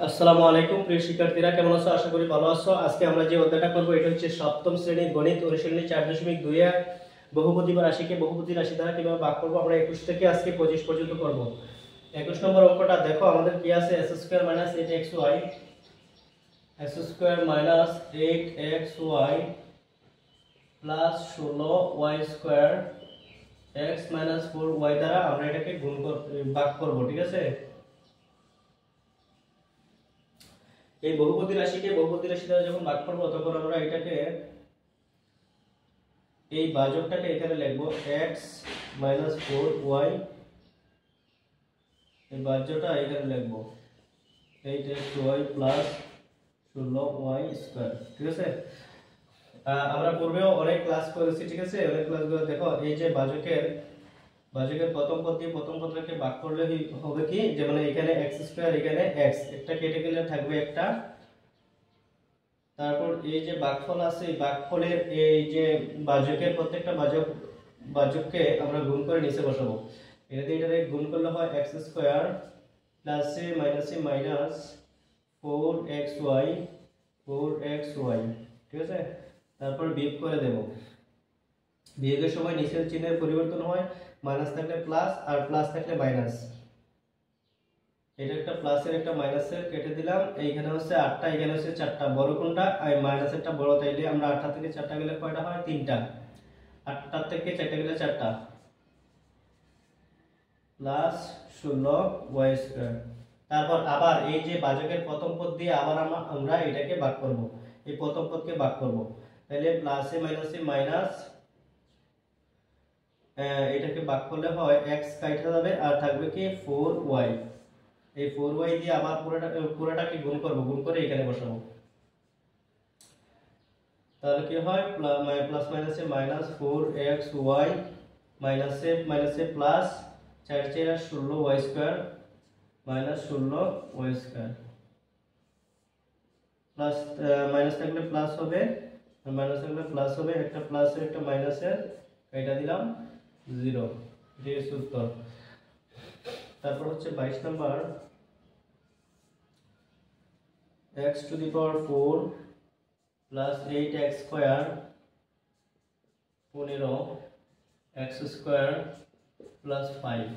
আসসালামু আলাইকুম প্রিয় শিক্ষার্থীরা, কেমন আছো? আশা করি ভালো আছো। আজকে আমরা যে অধ্যায়টা করব এটা হচ্ছে সপ্তম শ্রেণীর গণিত অনুশীলনী 4.2 বহুপদী বা রাশিকে বহুপদী রাশি দ্বারা কিভাবে ভাগ করব। আমরা 21 থেকে আজকে 25 পর্যন্ত করব। 21 নম্বর অঙ্কটা দেখো, আমাদের কি আছে? x² - 8xy x² - 8xy plus 16y² x - 4y দ্বারা আমরা এটাকে ভাগ করব। ঠিক আছে, এই বহুপদী রাশিকে বহুপদী রাশি দ্বারা যখন ভাগ করব তখন আমরা এটাকে এই ভাজকটাকে এখানে লিখব x - 4y, এই ভাজ্যটা এখানে লিখব 8xy প্লাস 16y²। ঠিক আছে, আমরা পূর্বেও অনেক ক্লাস করেছি। ঠিক আছে, অনেক ক্লাসগুলো দেখো, এই যে ভাজকের প্রথম পদ দিয়ে প্রথম পদটাকে ভাগ করলে হবে কি, যে মানে এখানে x², এখানে x, একটা কেটে গেলে থাকবে একটা। তারপর এই যে ভাগফল আছে, এই ভাগফলের এই যে ভাজকের প্রত্যেকটা ভাজককে আমরা গুণ করে নিচে বসাবো। এটারে গুণ করলে হয় x² প্লাসে মাইনাসে মাইনাস 4xy। ঠিক আছে, তারপর বিয়োগ করে দেব। বিয়োগের সময় নিচের চিহ্নের পরিবর্তন হয়, মাইনাস থাকলে প্লাস আর প্লাস থাকলে মাইনাস। এটা একটা প্লাসের একটা মাইনাসের কেটে দিলাম। এইখানে হচ্ছে 8টা, এখানে হচ্ছে 4টা। বড় কোনটা? এই মাইনাসেরটা বড়, তাইলে আমরা 8টা থেকে 4টা গেলে কয়টা হয়? 3টা। 8টা থেকে 4টা গেলে 4টা প্লাস 16y²। তারপর আবার এই যে ভাজকের প্রথম পদ দিয়ে আবার আমরা এটাকে ভাগ করব, এই প্রথম পদকে ভাগ করব। তাহলে প্লাসে মাইনাসে মাইনাস, এটাকে ভাগ করলে হয় x কাটা যাবে আর থাকবে কি 4y। এই 4y দিয়ে আবার পুরোটাকে গুণ করব, গুণ করে এখানে বসাবো। তাহলে কি হয়? প্লাস মাইনাসে মাইনাস 4xy মাইনাসে মাইনাসে plus 4 4 16y² minus 16y²। Plus minus থাকলে প্লাস হবে, মাইনাস থাকলে প্লাস হবে, একটা প্লাসের একটা মাইনাসের এটা দিলাম 0। এটাই হচ্ছে উত্তর। তারপর হচ্ছে 22 number, x⁴ plus 8x² 15x² plus 5।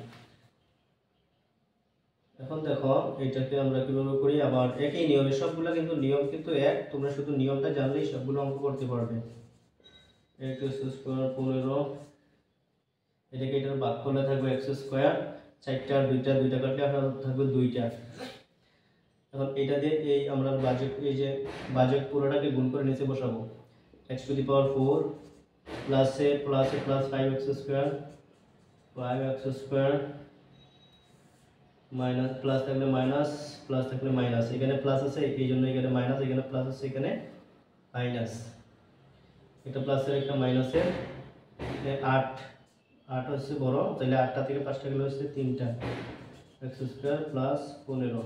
এখন দেখো এইটাকে আমরা কিভাবে করি। আবার একই নিয়মে সবগুলো, কিন্তু নিয়ম কিন্তু এক, তোমরা শুধু নিয়মটা জানলেই সবগুলো অঙ্ক করতে পারবে। 8x² 15, এটাকে এটার ভাগ করলে থাকবে x², 4টা 2টা কাটলে আপনার থাকবে 2টা। এখন এটা দিয়ে এই আমরা ভাজক, এই যে ভাজক পুরোটাকে গুণ করে নিচে বসাবো। x⁴ প্লাসে প্লাসে প্লাস 5x² মাইনাস, প্লাস থাকলে মাইনাস, প্লাস থাকলে মাইনাস। এখানে প্লাস আছে এই জন্য এখানে মাইনাস, এখানে প্লাস আছে এখানে মাইনাস। একটা প্লাসের একটা মাইনাসের 8 হচ্ছে বড়, তাহলে 8টা থেকে 5টা গেলে হচ্ছে 3টা x² প্লাস 15।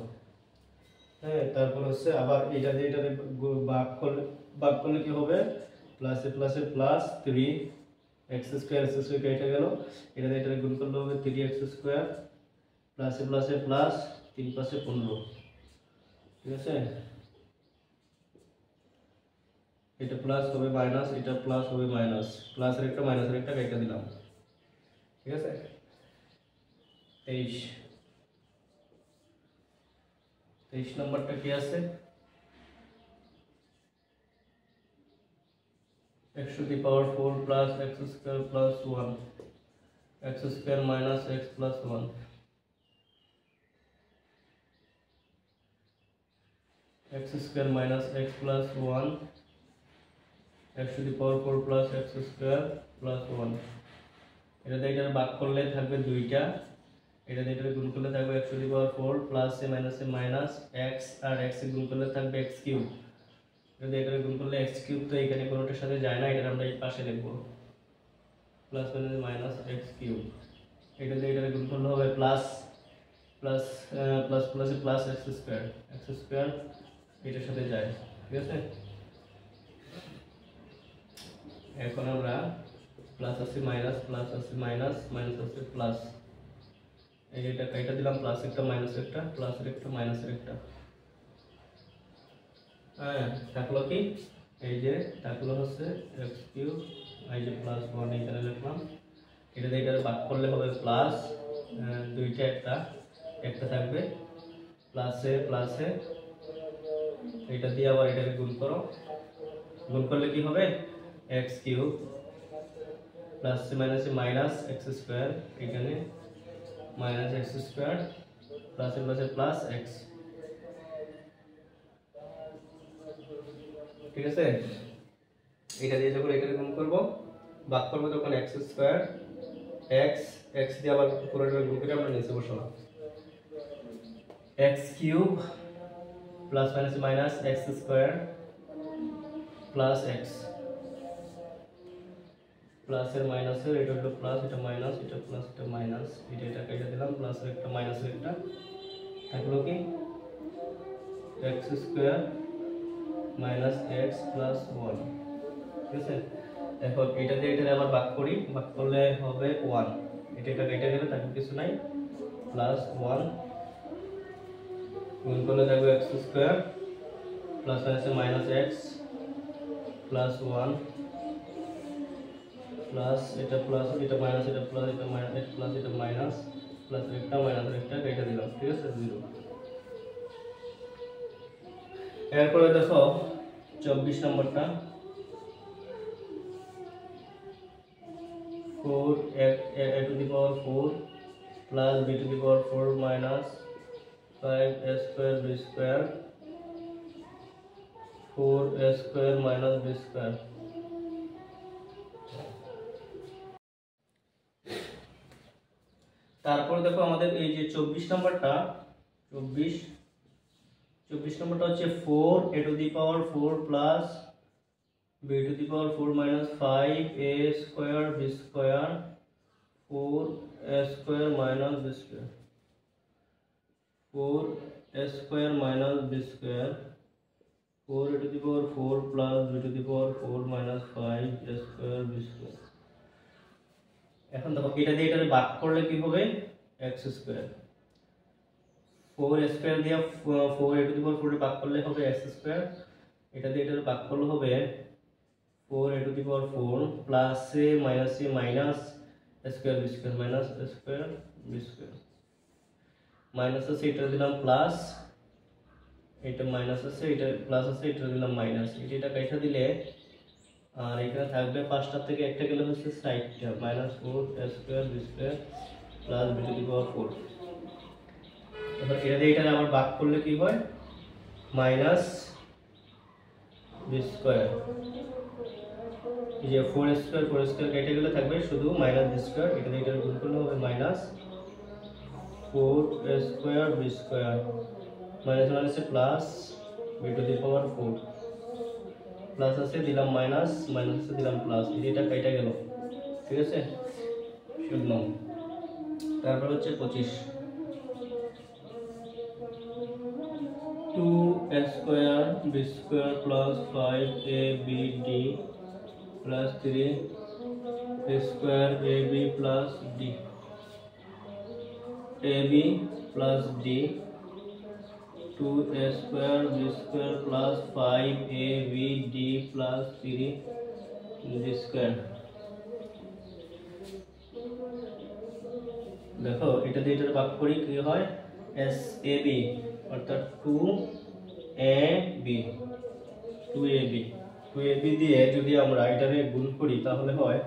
হ্যাঁ, তারপর হচ্ছে আবার এটা দিয়ে এটা ভাগ করলে কি হবে? প্লাসে প্লাসে প্লাস 3x² কেটে গেল, এটা দিয়ে এটা গুণ করলে হবে 3x² প্লাসে প্লাসে প্লাস 3 × 5 = 15। ঠিক আছে, এটা প্লাস হবে মাইনাস, এটা প্লাস হবে মাইনাস, প্লাসের একটা মাইনাসের একটা কেটে দিলাম। ঠিক আছে, 23 নম্বরটা কি আছে? x⁴ plus x² plus 1 x² minus x plus 1 x² minus x plus 1 x⁴ plus x² plus 1। এটা দিয়ে এটা ভাগ করলে থাকবে 2টা, এটা দিয়ে এটা গুণ করলে থাকবে x⁴ প্লাসে মাইনাসে মাইনাস x আর x এ গুণ করলে থাকবে x3। এটা দিয়ে এটা গুণ করলে x3, তো এখানে কোনোটার সাথে যায় না, এটা আমরা এই পাশে লিখব প্লাস মাইনাস মাইনাস x3। এটা দিয়ে এটা গুণ করলে হবে প্লাস প্লাস প্লাস প্লাসে প্লাস x² এটার সাথে যায়। ঠিক আছে, এখন আমরা প্লাস আছে মাইনাস, প্লাস আছে মাইনাস, মাইনাস আছে প্লাস, এটা কাটা দিলাম, প্লাস একটা মাইনাস একটা, প্লাসের একটা মাইনাসের একটা। হ্যাঁ থাকলো কি এই যে থাকলো হচ্ছে এক্স কিউব এই যে প্লাস 1 এখানে লিখলাম। এটা দিয়ে এটা ভাগ করলে হবে প্লাস দুইটা একটা একটা থাকবে প্লাসে প্লাসে এটা দিয়ে আবার এটাকে গুণ করো, গুণ করলে কি হবে এক্স কিউব প্লাস মাইনাসে মাইনাস এক্স স্কোয়ার এখানে মাইনাস এক্স স্কোয়ার প্লাসে প্লাসে প্লাস এক্স। ঠিক আছে, এটা দিয়ে যখন এটাকে গুণ করব ভাগ করব তখন এক্স স্কোয়ার এক্স এক্স দিয়ে আবার পুরোটা গুণ করে আমরা নিচে বসাবো x cube plus minus minus x square plus x প্লাসের মাইনাসের এটা হলো প্লাস এটা মাইনাস এটা প্লাস এটা মাইনাস এটা এটা কেটে দিলাম প্লাস একটা মাইনাস একটা থাকলো কি x square minus x plus 1। ঠিক আছে, এখন এটা দিয়ে এটা আবার ভাগ করি, ভাগ করলে হবে 1 এটা এটা কেটে গেলে থাকবে কিছু নাই প্লাস 1 গুণ করলে থাকবে এক্স স্কোয়ার প্লাস মাইনাসে মাইনাস এক্স প্লাস 1 প্লাস এটা প্লাস এটা মাইনাস এটা প্লাস এটা মাইনাস এটা প্লাস এটা মাইনাস প্লাস একটা মাইনাস একটা কেটে দিলাম। ঠিক আছে 0। এরপরে দেখো 24 নম্বরটা 4 a to the power 4 plus b to the power 4 minus 5a square b square 4a square minus b square। তারপর দেখো আমাদের এই যে 24 নম্বরটা 24 নম্বরটা হচ্ছে 4a to the power 4 plus b to the power 4 minus 5a square b square 4a square minus b square 4a square minus b square 4a to the power 4 plus b to the power 4 minus 5a square b square। এখন দেখো এটা দিয়ে এটা ভাগ করলে কি হবে x square 4 square দিয়ে 4a to the power 4 এ ভাগ করলে হবে x স্কয়ার এটা দিয়ে এটা ভাগ করলে হবে 4a to the power 4 plus a minus square B square minus square B square minus আছে এটা দিলাম প্লাস এটা মাইনাস আছে এটা প্লাস আছে এটা দিলাম মাইনাস এটা কাটা দিলে আর এখানে থাকবে পাঁচটা থেকে একটা গেলে হচ্ছে 60টা minus 4a square B square plus b to the power 4। এবার এটা দিয়ে এটা আবার ভাগ করলে কি হয় মাইনাস b স্কয়ার এই যে 4 স্কয়ার কেটে গেলে থাকবে শুধু মাইনাস b স্কয়ার এটা দিয়ে এটা গুণ করলে হবে minus 4a square b square minus মাইনাসে plus b to the power 4 plus আছে দিলাম মাইনাস মাইনাস আছে দিলাম প্লাস এটা কেটে গেল। ঠিক আছে 0। তারপর হচ্ছে 25 2a square b square plus 5abd plus 3a square ab plus d ab plus d 2a square b square plus 5abd plus 3d square। দেখো এটা দিয়ে এটা ভাগ করি কি হয় SAB অর্থাৎ 2AB দিয়ে যদি আমরা এটাকে গুণ করি তাহলে হয়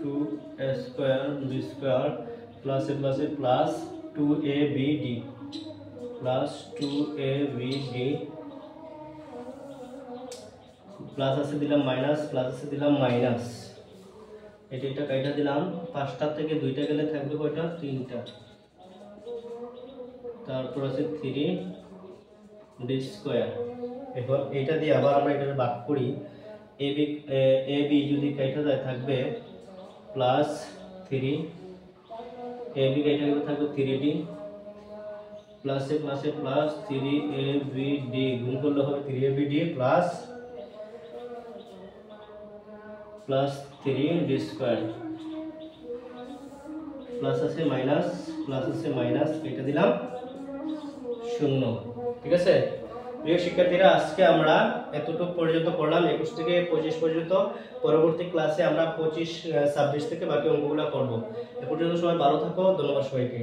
2a স্কয়ার b স্কয়ার প্লাসে প্লাসে plus 2ABD plus 2ABD plus আছে দিলাম মাইনাস প্লাস আছে দিলাম মাইনাস এটা কাটা দিলাম পাঁচটা থেকে দুইটা গেলে থাকবে কয়টা তিনটা তারপর আছে 3d স্কয়ার। এখন এটা দিয়ে আবার আমরা এটা ভাগ করি ab যদি কাটা যায় থাকবে প্লাস 3 ab কাটা গেলে থাকবে 3d প্লাসে প্লাসে প্লাস 3abd গুণ করলে হবে 3abd plus 3d square plus আছে মাইনাস এটা দিলাম 0। ঠিক আছে প্রিয় শিক্ষার্থীরা, আজকে আমরা এতটুকু পর্যন্ত পড়লাম, 21 থেকে 25 পর্যন্ত। পরবর্তী ক্লাসে আমরা 25, 26 থেকে বাকি অঙ্কগুলো করব। এ পর্যন্ত সবাই ভালো থাকো, ধন্যবাদ সবাইকে।